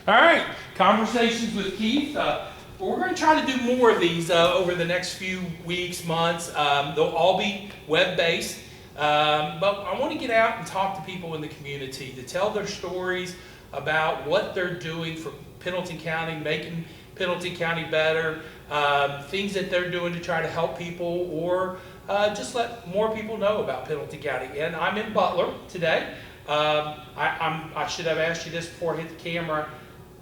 All right, Conversations with Keith. We're going to try to do more of these over the next few weeks, months. They'll all be web-based, but I want to get out and talk to people in the community to tell their stories about what they're doing for Pendleton County, making Pendleton County better, things that they're doing to try to help people, or just let more people know about Pendleton County. And I'm in Butler today. I should have asked you this before I hit the camera,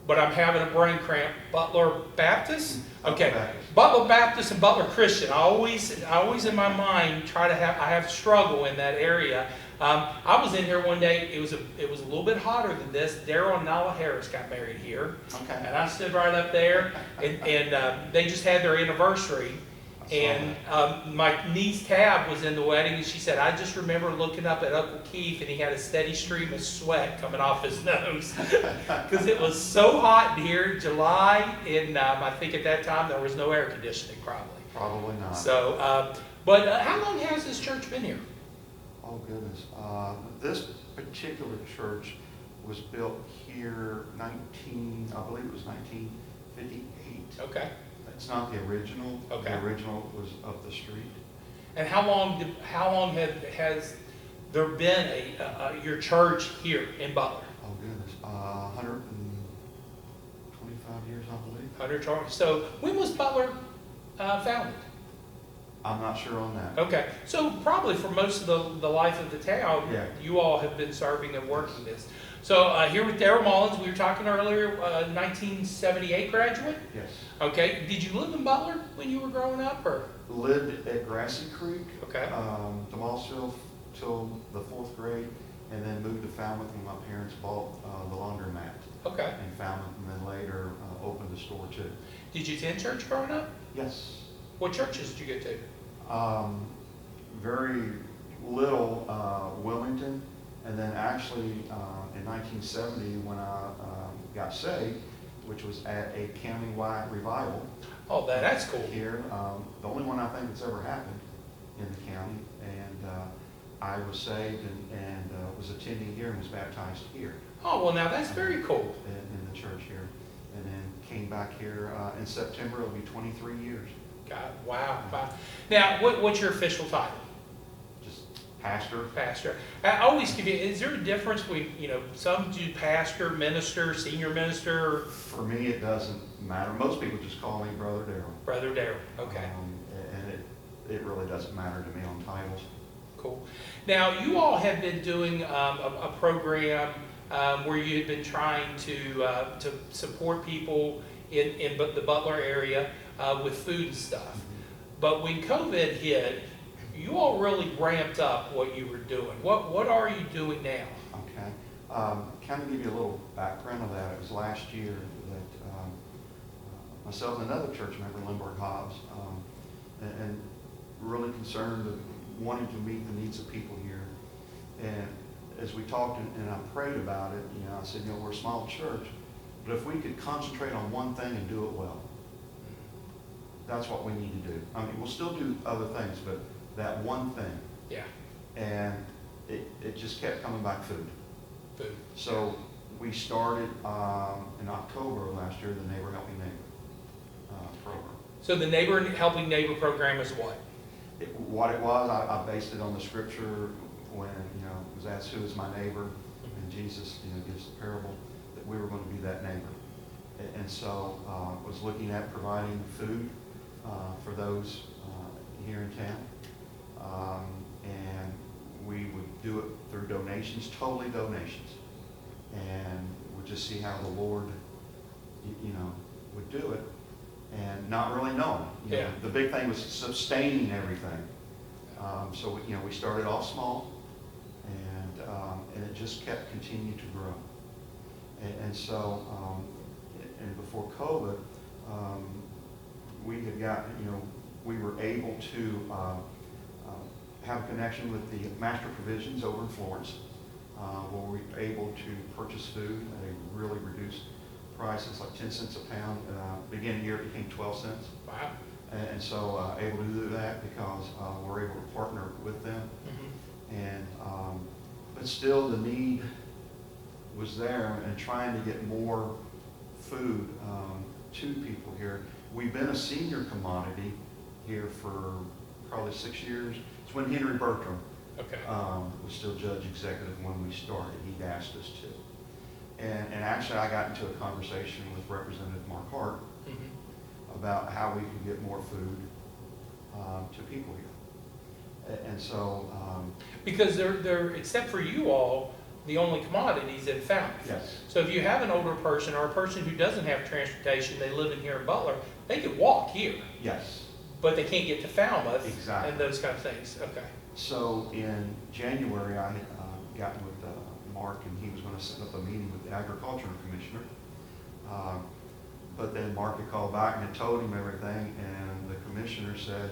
but I'm having a brain cramp. Butler Baptist? Okay. Butler Baptist and Butler Christian. I always in my mind I have struggle in that area. I was in here one day, it was a little bit hotter than this. Daryl and Nala Harris got married here. Okay. And I stood right up there, and they just had their anniversary. And my niece Tab was in the wedding, and she said, I just remember looking up at Uncle Keith, and he had a steady stream of sweat coming off his nose. Because it was so hot in here, July, and I think at that time there was no air conditioning, probably. Probably not. So, but how long has this church been here? Oh, goodness. This particular church was built here I believe it was 1958. Okay. It's not the original. Okay. The original was up the street. And how long has there been your church here in Butler? Oh goodness, 125 years, I believe. 100. So when was Butler founded? I'm not sure on that. Okay, so probably for most of the life of the town, yeah. You all have been serving and working this. So here with Daryl Mullins, we were talking earlier, 1978 graduate? Yes. Okay, did you live in Butler when you were growing up, or? Lived at Grassy Creek, okay. To Mossville till the 4th grade, and then moved to Falmouth when my parents bought the laundromat. Okay. In Falmouth, and then later opened the store too. Did you attend church growing up? Yes. What churches did you get to? Very little Wilmington, and then actually in 1970 when I got saved, which was at a county-wide revival. Oh, that's cool. Here, the only one I think that's ever happened in the county, and I was saved and was attending here and was baptized here. Oh, well, now that's very cool. In the church here, and then came back here in September. It'll be 23 years. God, wow. Now, what's your official title? Just pastor. Pastor. I always give you, is there a difference between, some do pastor, minister, senior minister? For me, it doesn't matter. Most people just call me Brother Daryl. Brother Daryl, okay. And it really doesn't matter to me on titles. Cool. Now, you all have been doing a program where you had been trying to support people in the Butler area with food and stuff. But when COVID hit, you all really ramped up what you were doing. What are you doing now? Okay. Kind of give you a little background of that. It was last year that myself and another church member, Lindbergh Hobbs, and really concerned of wanting to meet the needs of people here. And as we talked and I prayed about it, I said, we're a small church, but if we could concentrate on one thing and do it well, that's what we need to do. I mean, we'll still do other things, but that one thing. Yeah. And it just kept coming back, food. Food. So we started in October of last year, the Neighbor Helping Neighbor program. So the Neighbor Helping Neighbor program is what? What it was, I based it on the scripture when, it was asked, who is my neighbor? And Jesus, gives the parable that we were going to be that neighbor. And so was looking at providing food for those here in town. And we would do it through donations, totally donations. And we'd just see how the Lord, would do it. And not really knowing. The big thing was sustaining everything. So we started off small, and it just kept continuing to grow. And so, and before COVID, we had got, we were able to have a connection with the Master Provisions over in Florence, where we were able to purchase food at a really reduced price. It's like 10 cents a pound. Beginning of the year, it became 12 cents. Wow. And so able to do that because we're able to partner with them. And but still the need was there, and trying to get more food to people here. We've been a senior commodity here for probably 6 years. It's when Henry Bertram Okay. was still judge executive when we started. He'd asked us to. And actually I got into a conversation with Representative Mark Hart about how we could get more food to people here. And so... because they're, except for you all, the only commodities in Falmouth. yes. So if you have an older person or a person who doesn't have transportation, they live in here in Butler, they could walk here, Yes. but they can't get to Falmouth. Exactly. And those kind of things. Okay. So in January, I had gotten with Mark, and he was going to set up a meeting with the Agriculture Commissioner. But then Mark had called back and had told him everything, and the commissioner said,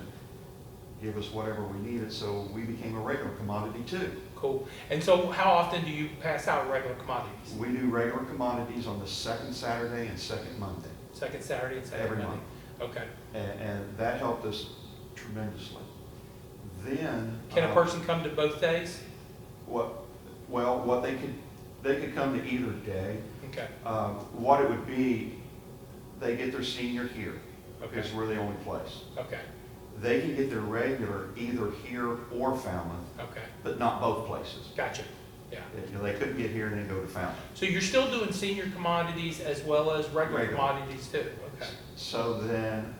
give us whatever we needed, so we became a regular commodity too. Cool. And so how often do you pass out regular commodities? We do regular commodities on the second Saturday and second Monday. Second Saturday and Saturday Every Monday? month. Okay. And that helped us tremendously. Then... Can a person come to both days? What they could come to either day. Okay. What it would be, they get their senior here, Okay. because we're the only place. Okay. They can get their regular either here or Falmouth, Okay. but not both places. Gotcha. Yeah. You know, they couldn't get here and then go to Falmouth. So you're still doing senior commodities as well as regular Regular. commodities too? Okay. So then,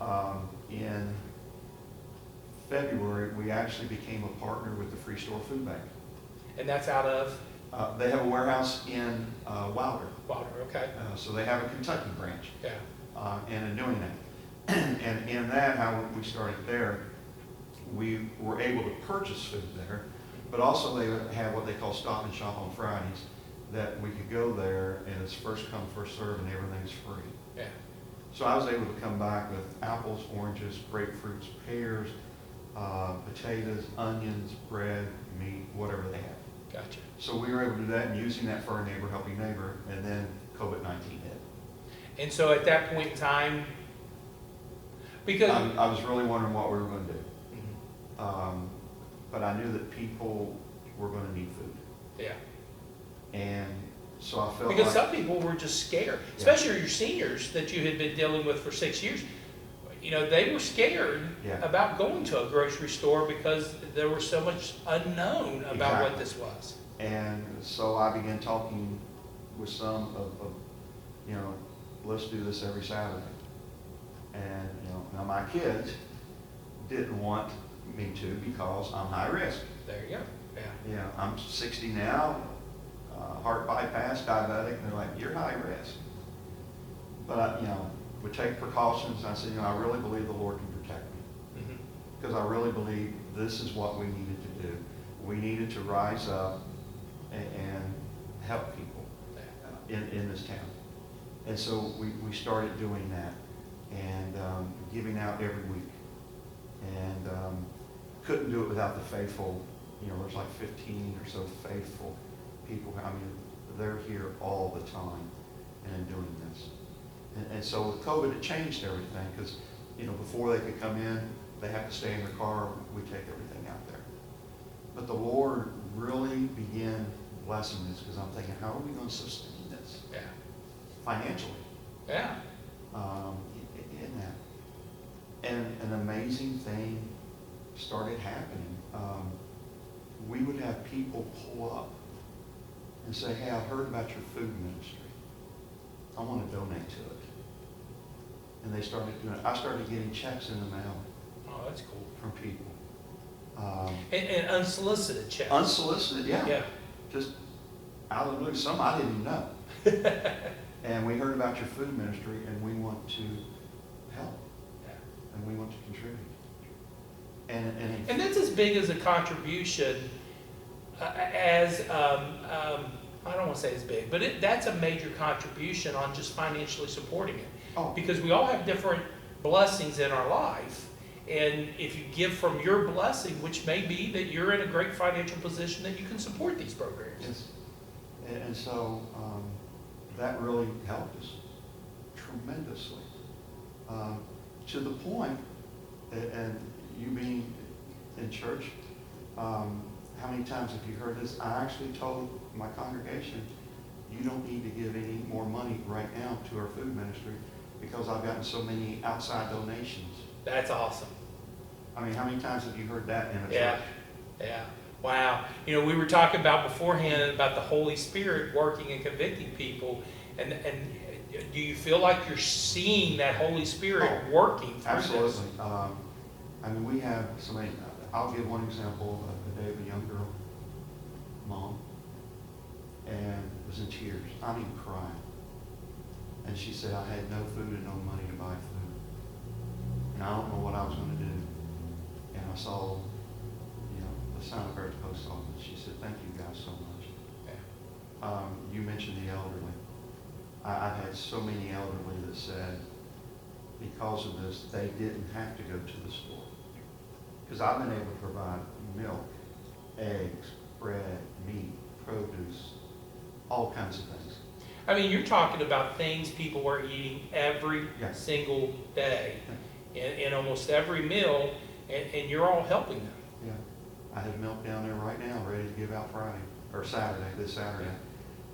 in February, we actually became a partner with the Free Store Food Bank. And that's out of They have a warehouse in Wilder. Wilder, okay. So they have a Kentucky branch. Yeah. And in doing that. And in that, how we started there, we were able to purchase food there, but also they have what they call Stop and Shop on Fridays, that we could go there and it's first come, first served, and everything's free. Yeah. So I was able to come back with apples, oranges, grapefruits, pears, potatoes, onions, bread, meat, whatever they had. Gotcha. So we were able to do that, and using that for our neighbor helping neighbor, and then COVID-19 hit. And so at that point in time, because I was really wondering what we were going to do. Mhm. But I knew that people were going to need food. Yeah. And so I felt Because like, some people were just scared, especially your seniors that you had been dealing with for 6 years. You know, they were scared Yeah. about going to a grocery store because there was so much unknown about what Exactly. this was. and so I began talking with some of, you know, let's do this every Saturday. And, you know, now my kids didn't want me to because I'm high risk. There you go. Yeah. You know, I'm 60 now, heart bypass, diabetic, and they're like, you're high risk. But I, you know, would take precautions. I said, you know, I really believe the Lord can protect me. Mhm. Because I really believe this is what we needed to do. We needed to rise up and help people in this town. And so we started doing that and giving out every week. And couldn't do it without the faithful, you know, there's like 15 or so faithful people. I mean, they're here all the time and doing this. And so with COVID, it changed everything because, you know, before they could come in, they have to stay in their car. We take everything out there. But the Lord really began blessing this because I'm thinking, how are we going to sustain this Yeah. financially Yeah. in that? And an amazing thing started happening. We would have people pull up and say, hey, I heard about your food ministry. I want to donate to it. And they started doing it. I started getting checks in the mail Oh, that's cool. from people. And unsolicited checks. Unsolicited, yeah. Yeah. Just out of the blue, some I didn't even know. And we heard about your food ministry and we want to help. Yeah. And we want to contribute. And that's as big as a contribution as, I don't want to say as big, but that's a major contribution on just financially supporting it. Oh. Because we all have different blessings in our life. And if you give from your blessing, which may be that you're in a great financial position that you can support these programs. Yes. And so that really helped us tremendously. To the point, and you being in church, how many times have you heard this? I actually told my congregation, you don't need to give any more money right now to our food ministry because I've gotten so many outside donations. That's awesome. I mean, how many times have you heard that in a Yeah. church? Yeah. Wow. You know, we were talking about beforehand about the Holy Spirit working and convicting people. And do you feel like you're seeing that Holy Spirit working through Absolutely. this? I mean, we have somebody, I'll give one example of a day of a young girl, mom, and was in tears. I mean, crying. And she said, I had no food and no money to buy food. And I don't know what I was going to do. And I saw, the sign up there at the post office. She said, thank you guys so much. Yeah. You mentioned the elderly. I've had so many elderly that said, because of this, they didn't have to go to the store. Because I've been able to provide milk, eggs, bread, meat, produce, all kinds of things. I mean, you're talking about things people were eating every single day in almost every meal, and you're all helping them. Yeah. I have milk down there right now ready to give out Friday, or Saturday, this Saturday.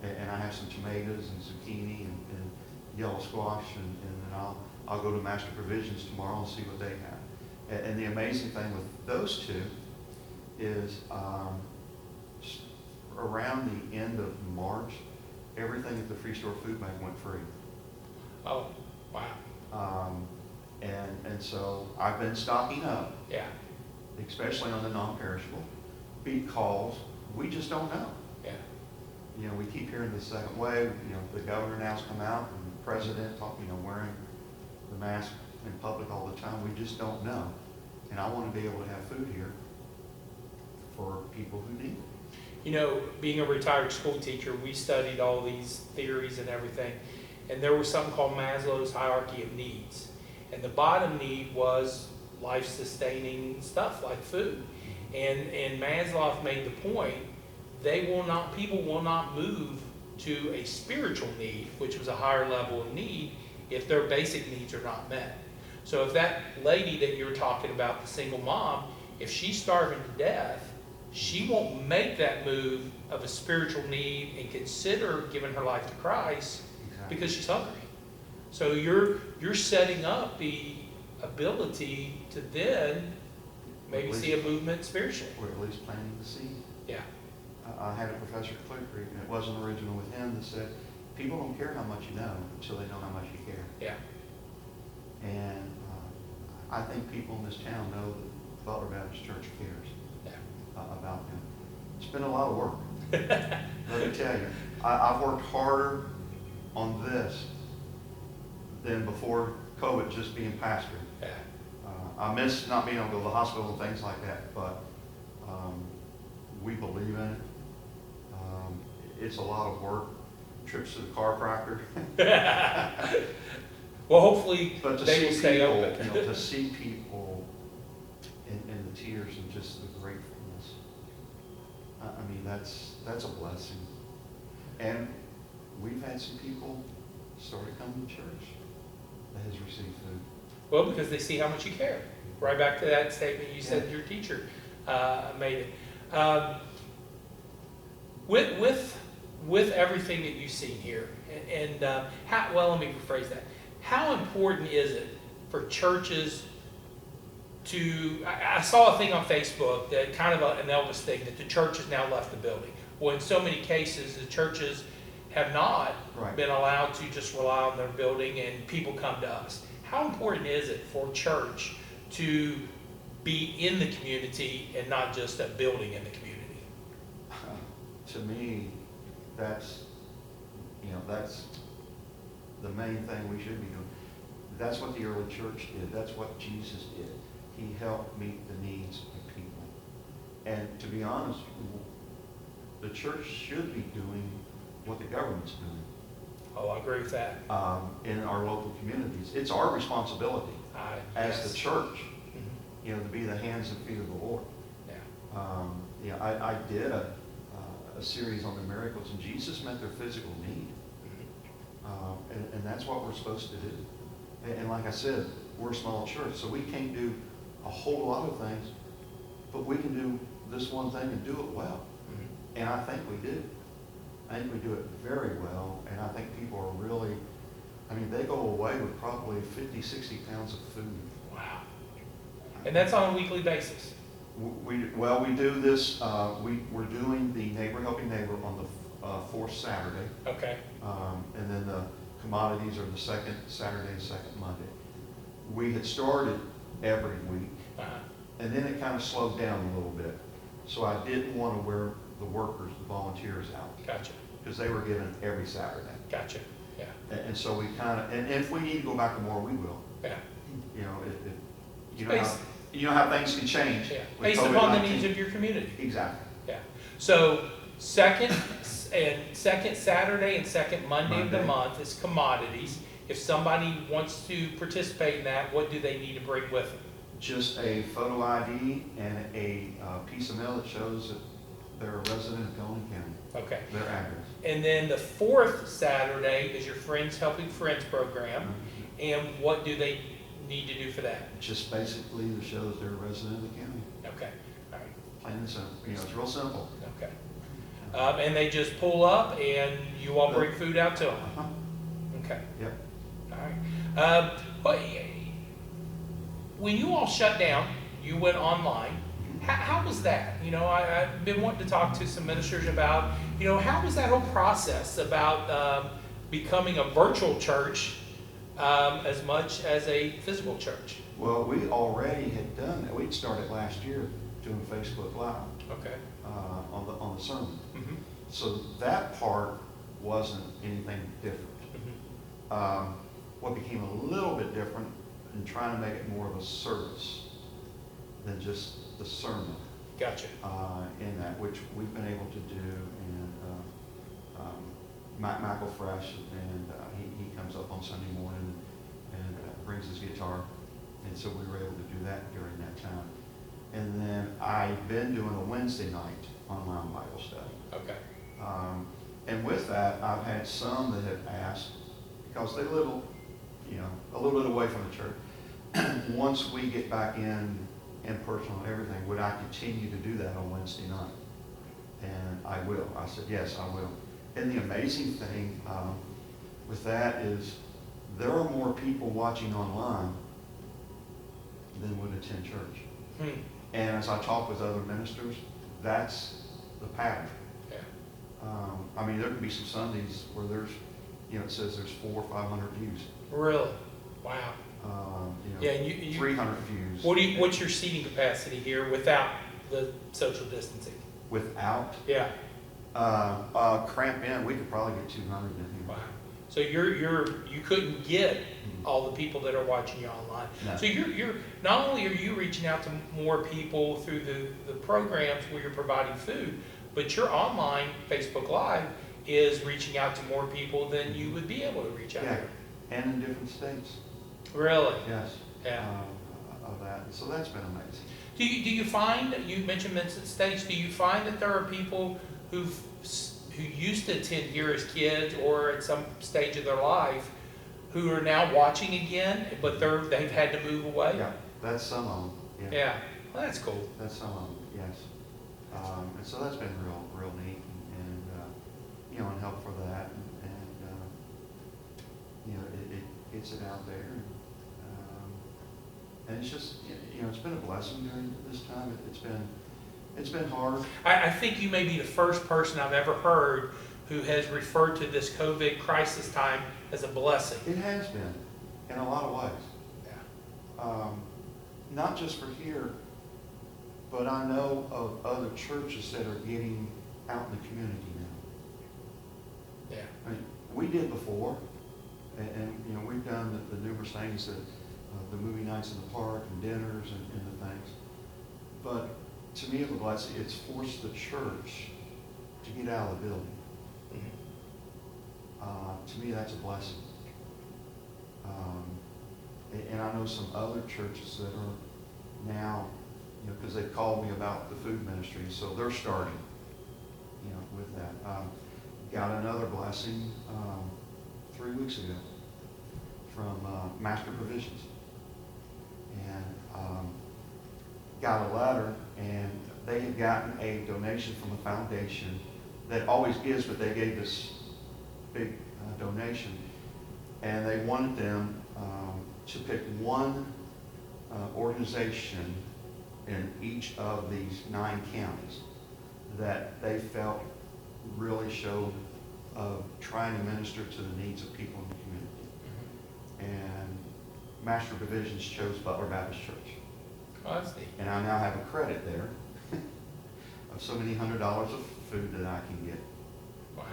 And I have some tomatoes and zucchini and yellow squash, and then I'll go to Master Provisions tomorrow and see what they have. And the amazing thing with those two is around the end of March, everything at the Free Store Food Bank went free. Oh, wow. And so I've been stocking up, Yeah. especially on the non-perishable, because we just don't know. Yeah. We keep hearing the second wave. The governor now's come out, and the president wearing the mask in public all the time. We just don't know. And I want to be able to have food here for people who need it. Being a retired school teacher, we studied all these theories and everything. And there was something called Maslow's hierarchy of needs. And the bottom need was life-sustaining stuff like food. And Maslow made the point, people will not move to a spiritual need, which was a higher level of need, if their basic needs are not met. So if that lady that you're talking about, the single mom, if she's starving to death, she won't make that move of a spiritual need and consider giving her life to Christ because she's hungry. So you're setting up the ability to then maybe see a movement spiritually. Or at least planting the seed. Yeah. I had a professor at Clear Creek, and it wasn't original with him, that said, people don't care how much you know until they know how much you care. Yeah. And I think people in this town know that Butler Baptist Church cares about them. It's been a lot of work. Let me tell you, I've worked harder on this than before COVID, just being pastor. Yeah. I miss not being able to go to the hospital and things like that, but we believe in it. It's a lot of work. Trips to the chiropractor. Well, hopefully but they will stay open. To see people in the tears and just the gratefulness. I mean, that's a blessing. And we've had some people started coming to church that has received food. Well, because they see how much you care. Right back to that statement you said your teacher made it. With everything that you've seen here, and let me rephrase that. How important is it for churches to? I saw a thing on Facebook that kind of an Elvis thing that the church has now left the building. Well, in so many cases, the churches have not been allowed to just rely on their building, and people come to us. How important is it for church to be in the community and not just a building in the community? To me, that's the main thing we should be doing. That's what the early church did. That's what Jesus did. He helped meet the needs of people. And to be honest, the church should be doing what the government's doing. Oh, I agree with that. In our local communities. It's our responsibility as the church, to be the hands and feet of the Lord. Yeah. I did a series on the miracles, and Jesus met their physical need. And that's what we're supposed to do. And like I said, we're a small church, so we can't do a whole lot of things, but we can do this one thing and do it well. And I think we do. I think we do it very well, and I think people are really I mean, they go away with probably 50, 60 pounds of food. Wow. And that's on a weekly basis? We do this, we're doing the Neighbor Helping Neighbor on the fourth Saturday. Okay. And then the commodities are the second Saturday and second Monday. We had started every week, and then it kind of slowed down a little bit. So I didn't want to wear the workers, the volunteers out. Gotcha. Because they were given every Saturday. Gotcha. Yeah. And so we kind of, and if we need to go back to more, we will. Yeah. You know, you know how things can change. Yeah. with Based upon the COVID-19. needs of your community. Exactly. Yeah. So second Saturday and second Monday of the month is commodities. If somebody wants to participate in that, what do they need to bring with them? Just a photo ID and a piece of mail that shows that they're a resident of Pelham County. Okay. Their address. And then the fourth Saturday is your Friends Helping Friends program. Mm-hmm. And what do they need to do for that? Just basically to show that they're a resident of the county. Okay. All right. Plain and simple. You know, it's real simple. Okay. And they just pull up and you all bring food out to them? Uh-huh. Okay. Yep. All right. When you all shut down, you went online. How was that? You know, I've been wanting to talk to some ministers about, you know, how was that whole process about becoming a virtual church as much as a physical church? Well, we already had done that. We'd started last year doing Facebook Live. Okay. On the sermon. Mm-hmm. So that part wasn't anything different. Mm-hmm. What became a little bit different in trying to make it more of a service than just the sermon. Gotcha. In that, which we've been able to do, and Michael Fresh, and he comes up on Sunday morning and brings his guitar, and so we were able to do that during that time. And then I've been doing a Wednesday night online Bible study. Okay. And with that, I've had some that have asked, because they live, you know, a little bit away from the church. Once we get back in person and everything, would I continue to do that on Wednesday night? And I will. I said, yes, I will. And the amazing thing with that is there are more people watching online than would attend church. Hmm. And as I talk with other ministers, that's the pattern. Yeah. I mean, there could be some Sundays where there's, you know, it says there's 400 or 500 views. Really? Wow. You know, Yeah, and you 300 views. What's your seating capacity here without the social distancing? Without Yeah. cramp in, we could probably get 200 in here. Wow. So you couldn't get all the people that are watching you online. No. So you're not only are you reaching out to more people through the programs where you're providing food, but your online Facebook Live is reaching out to more people than you would be able to reach out Yeah, to. and in different states. Really? Yes. Yeah. Of that, so that's been amazing. Do you find, you mentioned Vincent States, do you find that there are people who used to attend here as kids or at some stage of their life who are now watching again, but they've had to move away? Yeah, that's some of them. Yeah. Yeah. Well, that's cool. That's some of them. Yes. And so that's been real neat, and you know, and help for that, and you know, it gets it out there, and it's just, you know, it's been a blessing during this time. It's been hard. I think you may be the first person I've ever heard who has referred to this COVID crisis time as a blessing. It has been, in a lot of ways. Yeah. Not just for here, but I know of other churches that are getting out in the community now. Yeah. I mean, we did before, and you know, we've done the numerous things that the movie nights in the park and dinners and the things. But to me, the blessing, it's forced the church to get out of the building. To me, that's a blessing. And I know some other churches that are now, you know, because they've called me about the food ministry, so they're starting, you know, with that. Got another blessing 3 weeks ago from Master Provisions. And got a letter, and they had gotten a donation from a foundation that always gives, but they gave this big donation. And they wanted them to pick one organization in each of these 9 counties that they felt really showed of trying to minister to the needs of people in the community. And Master Divisions chose Butler Baptist Church. Oh, that's neat. And I now have a credit there of so many $100 of food that I can get. Wow.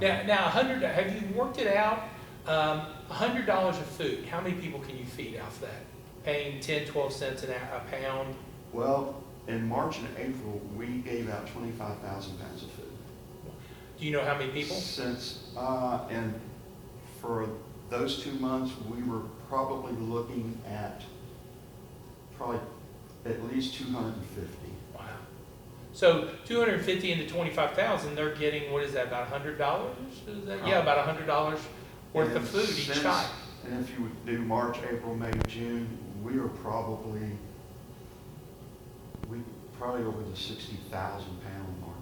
Now, 100. Have you worked it out? $100 of food. How many people can you feed off that? Paying 10, 12 cents a pound. Well, in March and April, we gave out 25,000 pounds of food. Do you know how many people? And for those 2 months, we were probably looking at at least 250. Wow. So 250 into 25,000, they're getting, what is that, about $100? Is that? Yeah, about $100 worth of food each time. And if you would do March, April, May, June, we were probably over the 60,000 pound mark.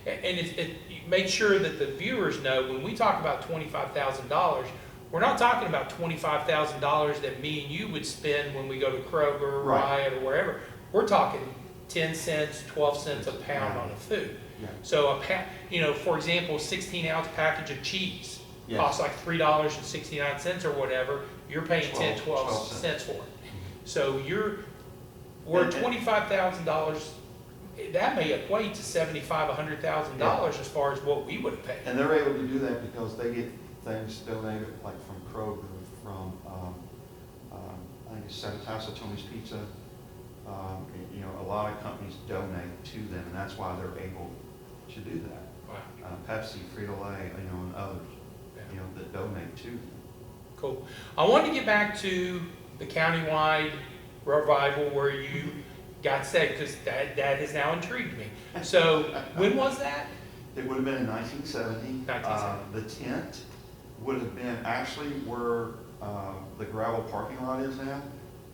And make sure that the viewers know when we talk about $25,000, we're not talking about $25,000 that me and you would spend when we go to Kroger, Right. Riot, or wherever. We're talking 10 cents, 12 cents a pound on the food. Yeah. So for example, a 16-ounce package of cheese costs like $3.69 or whatever. You're paying 12 cents for it. So we're $25,000. That may equate to $75,000, $100,000 as far as what we would have paid. And they're able to do that because they get things donated, like from Kroger, from I think it's Tasso Tony's Pizza. A lot of companies donate to them, and that's why they're able to do that. Wow. Pepsi, Frito-Lay, and others, that donate to them. Cool. I wanted to get back to the countywide revival where you got saved, because that has now intrigued me. So when was that? It would have been in 1970. 1970. The tent would have been actually where the gravel parking lot is now,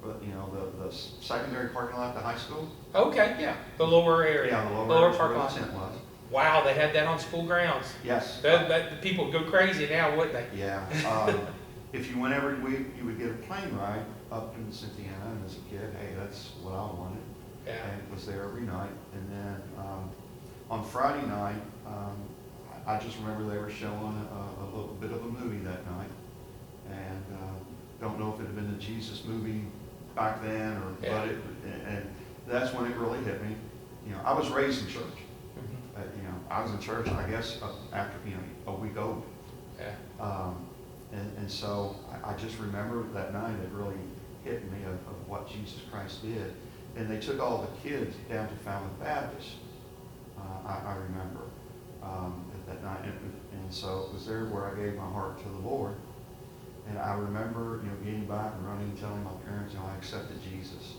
but the secondary parking lot at the high school. Okay, yeah, the lower area. Yeah, the lower area parking where lot. the tent was. Wow, they had that on school grounds. Yes. The people would go crazy now, wouldn't they? Yeah. If you went every week, you would get a plane ride up in Cynthiana, and as a kid, hey, that's what I wanted. Yeah. And it was there every night. And then on Friday night, I just remember they were showing a little bit of a movie that night. And don't know if it had been the Jesus movie back then, but and that's when it really hit me. I was raised in church. I was in church, I guess, after a week old. Yeah. And so I just remember that night it really hit me of what Jesus Christ did. And they took all the kids down to Falmouth Baptist, I remember, at that night. And so it was there where I gave my heart to the Lord. And I remember, getting back and running and telling my parents, I accepted Jesus.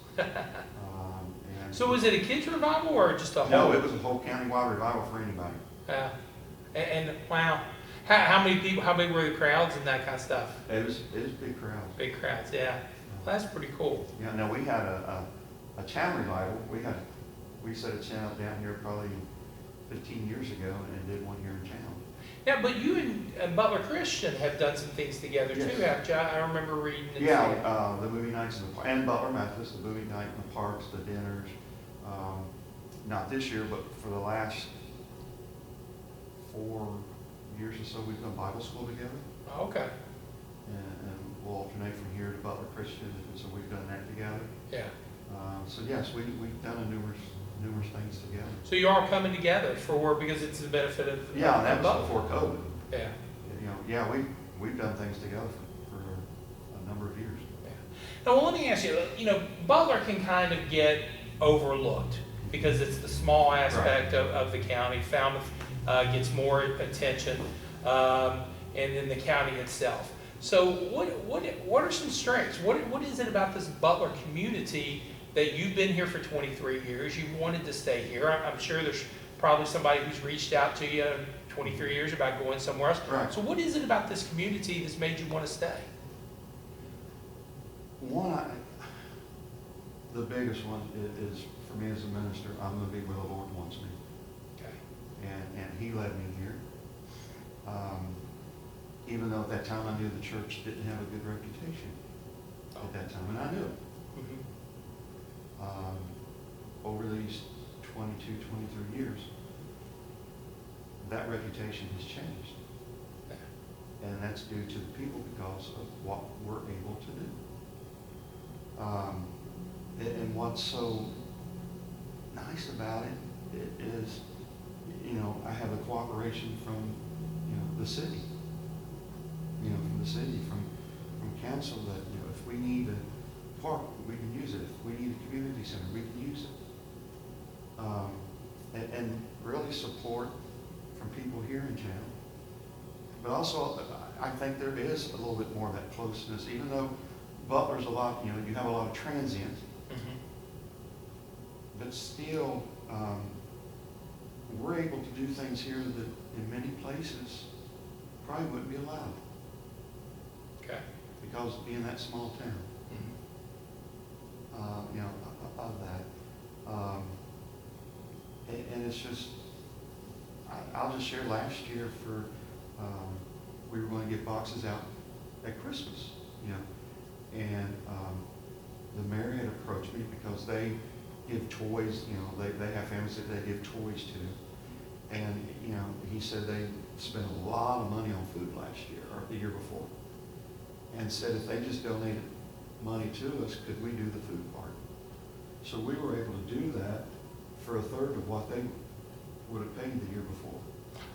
So was it a kids revival or just a whole? No, it was a whole countywide revival for anybody. Yeah. And wow, how many people? How big were the crowds and that kind of stuff? It was big crowds. Big crowds, yeah. Well, that's pretty cool. Yeah. No, we had a town revival. We set a tent up down here probably 15 years ago and did one here in town. Yeah, but you and Butler Christian have done some things together too, haven't you? I remember reading it. Yeah, the movie nights in the park, and Butler Baptist, the movie night in the parks, the dinners. Not this year, but for the last 4 years or so, we've done Bible school together. Okay. And we'll alternate from here to Butler Christian, and so we've done that together. Yeah. So yes, we've done numerous things together. So you are coming together because it's the benefit of that was Butler. before COVID. Yeah. We've done things together for a number of years. Yeah. Now, well, let me ask you. Butler can kind of get overlooked because it's the small aspect of the county. Falmouth gets more attention, and then the county itself. So what are some strengths? What is it about this Butler community that you've been here for 23 years? You've wanted to stay here. I'm sure there's probably somebody who's reached out to you in 23 years about going somewhere else. Right. So what is it about this community that's made you want to stay? The biggest one is for me as a minister, I'm going to be where the Lord wants me. Okay. And He led me here. even though at that time I knew the church didn't have a good reputation at that time, and I knew it. Over these 22, 23 years, that reputation has changed. And that's due to the people because of what we're able to do. And what's so nice about it is, I have the cooperation from, the city. From the city, from council that, if we need a park, we can use it. If we need a community center, we can use it. And really support from people here in town. But also, I think there is a little bit more of that closeness, even though Butler's a lot, you have a lot of transients. But still, we're able to do things here that in many places probably wouldn't be allowed. Okay. Because being that small town, of that. And it's just, I'll just share last year we were going to get boxes out at Christmas, and the mayor had approached me because they give toys, they have families that they give toys to. And, he said they spent a lot of money on food last year, or the year before. And said if they just donated money to us, could we do the food part? So we were able to do that for a third of what they would have paid the year before.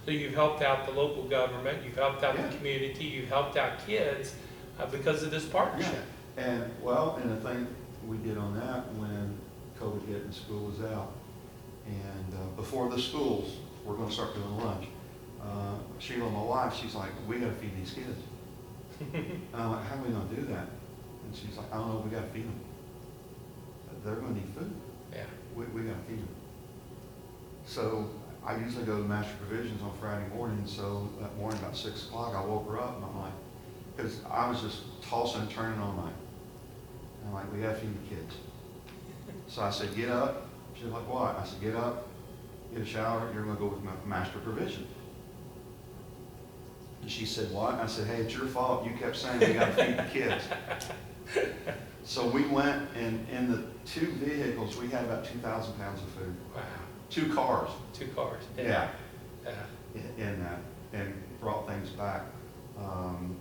So you've helped out the local government, you've helped out Yeah. the community, you've helped out kids because of this partnership. Yeah. And the thing we did on that when COVID hit and school was out, and before the schools, we're going to start doing lunch. Sheila, my wife, she's like, we got to feed these kids. And I'm like, how are we going to do that? And she's like, I don't know, we got to feed them. They're going to need food. Yeah. We got to feed them. So I usually go to Master Provisions on Friday morning. So that morning about 6 o'clock, I woke her up and I'm like, because I was just tossing and turning all night. And I'm like, we got to feed the kids. So I said, get up. She's like, what? I said, get up, get a shower. You're going to go with Master Provision. And she said, what? I said, hey, it's your fault. You kept saying we got to feed the kids. So we went, and in the 2 vehicles, we had about 2,000 pounds of food. Wow. 2 cars. 2 cars. Yeah. Yeah. In that, and brought things back, and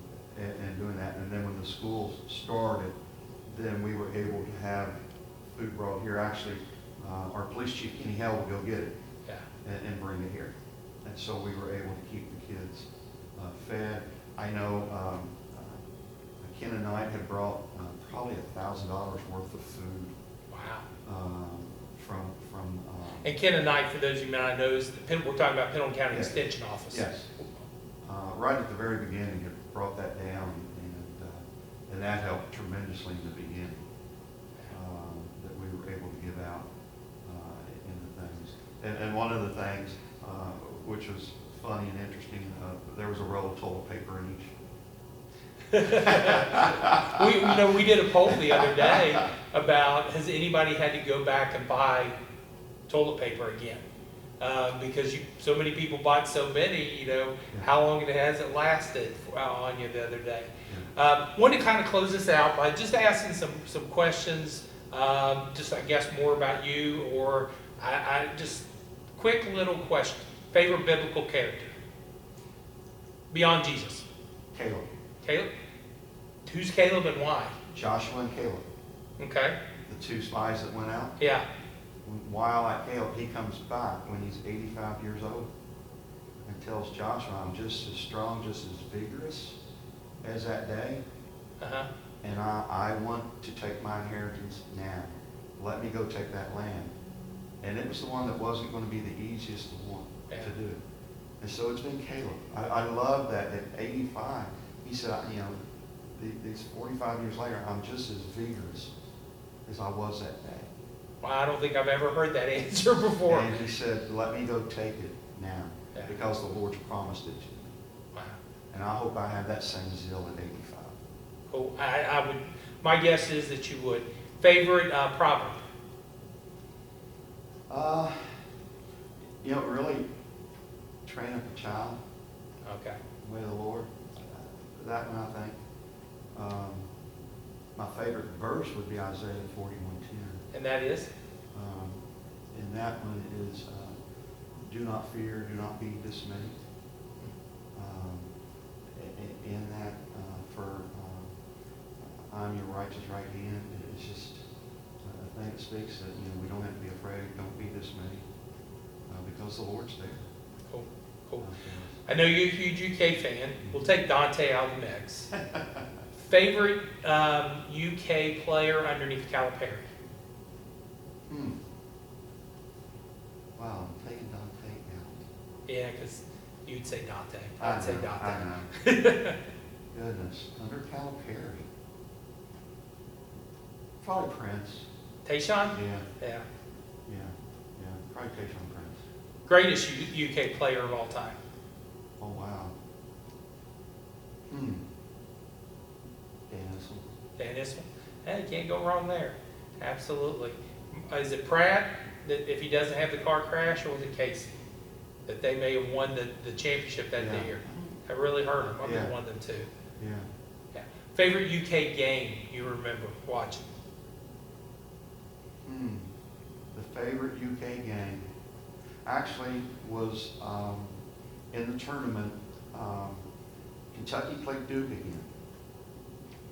doing that. And then when the schools started, then we were able to have food brought here. Actually, our police chief, Kenny Hell, would go get it. Yeah. And bring it here. And so we were able to keep the kids fed. I know Ken and I had brought probably $1,000 worth of food. Wow. From And Ken and Knight, for those of you who may not know, is we're talking about Pendleton County Yes. Extension Office. Yes. Right at the very beginning, it brought that down, and that helped tremendously in the beginning. That we were able to give out in the things. And one of the things, which was funny and interesting, there was a roll of toilet paper in each. we did a poll the other day about has anybody had to go back and buy toilet paper again because so many people bought so many, how long has it lasted on you the other day. Wanted to kind of close this out by just asking some questions, just I guess more about you, or I just quick little question. Favorite biblical character beyond Jesus? Caleb. Caleb? Who's Caleb and why? Joshua and Caleb. Okay. The 2 spies that went out. Yeah. While at Caleb, he comes back when he's 85 years old and tells Joshua, I'm just as strong, just as vigorous as that day. Uh-huh. And I want to take my inheritance now. Let me go take that land. And it was the one that wasn't going to be the easiest one to do. And so it's been Caleb. I love that at 85, he said, these 45 years later, I'm just as vigorous as I was that day. Well, I don't think I've ever heard that answer before. And he said, let me go take it now, Yeah. because the Lord's promised it to me. Wow. And I hope I have that same zeal at 85. Cool. I would. My guess is that you would. Favorite proverb? Really, train up a child Okay. the way of the Lord. that one, I think. My favorite verse would be Isaiah 41:10. And that is? And that one is, do not fear, do not be dismayed. In that, for I'm your righteous right hand, it's just a thing that speaks that, we don't have to be afraid, don't be dismayed, because the Lord's there. Cool, cool. I know you're a huge UK fan. We'll take Dante out of the mix. Favorite UK player underneath Calipari? Wow, I'm taking Dante out. Yeah, because you'd say Dante. I I'd say know, Dante. I know. Goodness, under Calipari. Probably Prince. Tayshaun? Yeah, Yeah. probably Tayshaun Prince. Greatest UK player of all time? Oh, wow. Dan Issel. Hey, can't go wrong there. Absolutely. Is it Pratt that if he doesn't have the car crash, or was it Casey that they may have won the championship that Yeah. year? I really hurt him. I Yeah. one of them too. Yeah. Yeah. Favorite UK game you remember watching? The favorite UK game actually was in the tournament. Kentucky played Duke again,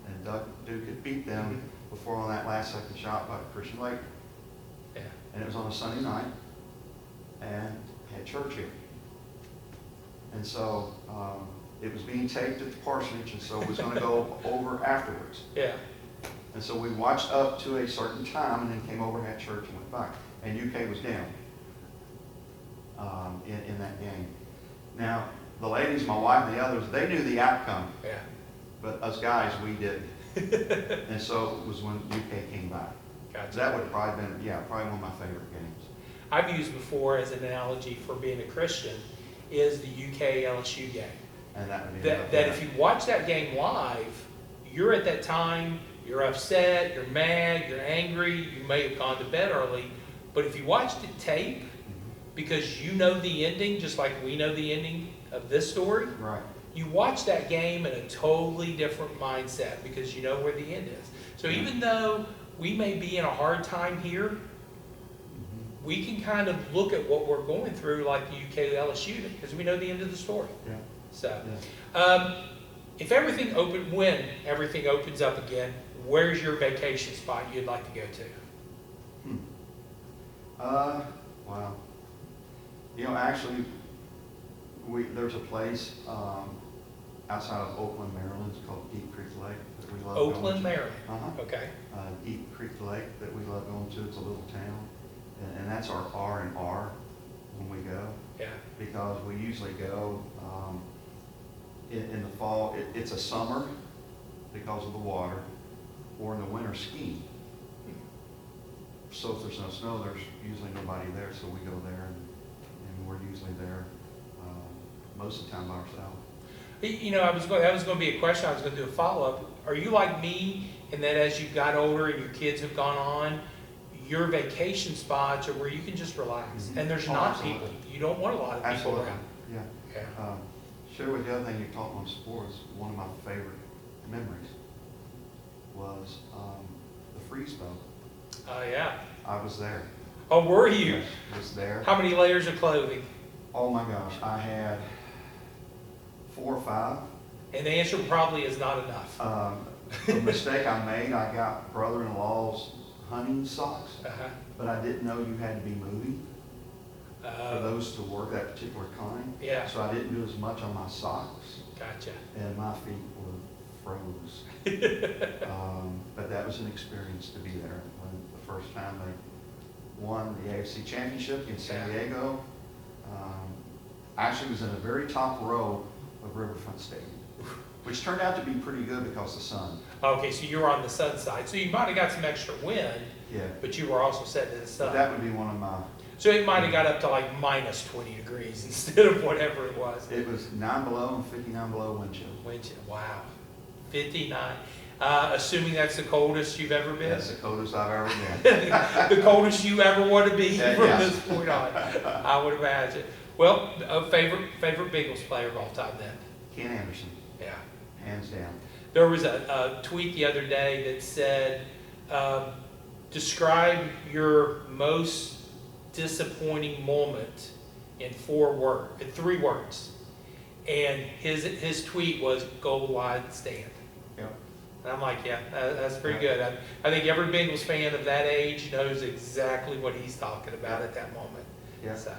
and Duke had beat them before on that last second shot by Christian Lake. Yeah. And it was on a Sunday night, and had church here. And so it was being taped at the parsonage, and so it was going to go over afterwards. Yeah. And so we watched up to a certain time, and then came over, had church, and went back. And UK was down in that game. Now, the ladies, my wife and the others, they knew the outcome. Yeah. But us guys, we didn't. And so it was when UK came back. Gotcha. That would have probably been, probably one of my favorite games. I've used before as an analogy for being a Christian is the UK LSU game. And that would be That if you watch that game live, you're at that time, you're upset, you're mad, you're angry, you may have gone to bed early, but if you watched it tape, because you know the ending, just like we know the ending of this story, right. You watch that game in a totally different mindset because you know where the end is. So even though we may be in a hard time here, we can kind of look at what we're going through like the UK LSU because we know the end of the story. Yeah. So, if everything when everything opens up again, where's your vacation spot you'd like to go to? Wow. Actually, there's a place outside of Oakland, Maryland. It's called Deep Creek Lake that we love. Oakland, Maryland. Okay. Deep Creek Lake that we love going to. It's a little town, and that's our R&R when we go. Yeah. Because we usually go in the fall. It's a summer because of the water, or in the winter skiing. So if there's no snow, there's usually nobody there, so we go there, and we're usually there most of the time by ourselves. That was going to be a question. I was going to do a follow-up. Are you like me in that as you got older and your kids have gone on, your vacation spots are where you can just relax, and there's not absolutely. people. You don't want a lot of people Absolutely. around. Yeah. Share with the other thing you talked on sports. One of my favorite memories was the freeze boat. Oh, yeah. I was there. Oh, were you? I was there. How many layers of clothing? Oh my gosh, I had 4 or 5. And the answer probably is not enough. The mistake I made, I got brother-in-law's hunting socks, but I didn't know you had to be moving for those to work, that particular kind. Yeah. So I didn't do as much on my socks. Gotcha. And my feet were froze. But that was an experience to be there. When the first time they won the AFC Championship in San Diego, actually was in the very top row of Riverfront Stadium, which turned out to be pretty good because of the sun. Okay, so you were on the sun side. So you might have got some extra wind, but you were also set to the sun. But that would be one of my... So it might have got up to like minus 20 degrees instead of whatever it was. It was 9 below and 59 below wind chill. Wind chill, wow. 59. Assuming that's the coldest you've ever been? That's the coldest I've ever been. The coldest you ever want to be from yes. this point on, I would imagine. Well, favorite Bengals player of all time then? Ken Anderson. Yeah. Hands down. There was a tweet the other day that said, describe your most disappointing moment in 3 words. And his tweet was goal line stand. Yep. And I'm like, yeah, that's pretty good. I think every Bengals fan of that age knows exactly what he's talking about at that moment. Yeah. So,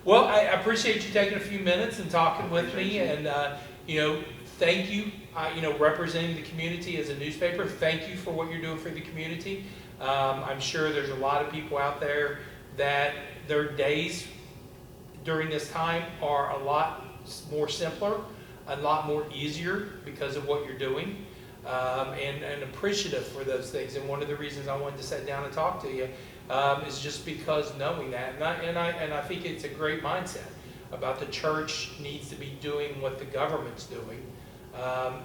well, I appreciate you taking a few minutes and talking with me, and thank you. Representing the community as a newspaper, thank you for what you're doing for the community. I'm sure there's a lot of people out there that their days during this time are a lot more simpler, a lot more easier because of what you're doing, and appreciative for those things. And one of the reasons I wanted to sit down and talk to you is just because knowing that, and I think it's a great mindset about the church needs to be doing what the government's doing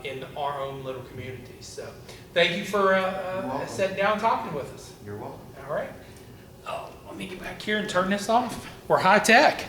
in our own little communities. So thank you for sitting down and talking with us. You're welcome. All right. Oh, let me get back here and turn this off. We're high tech.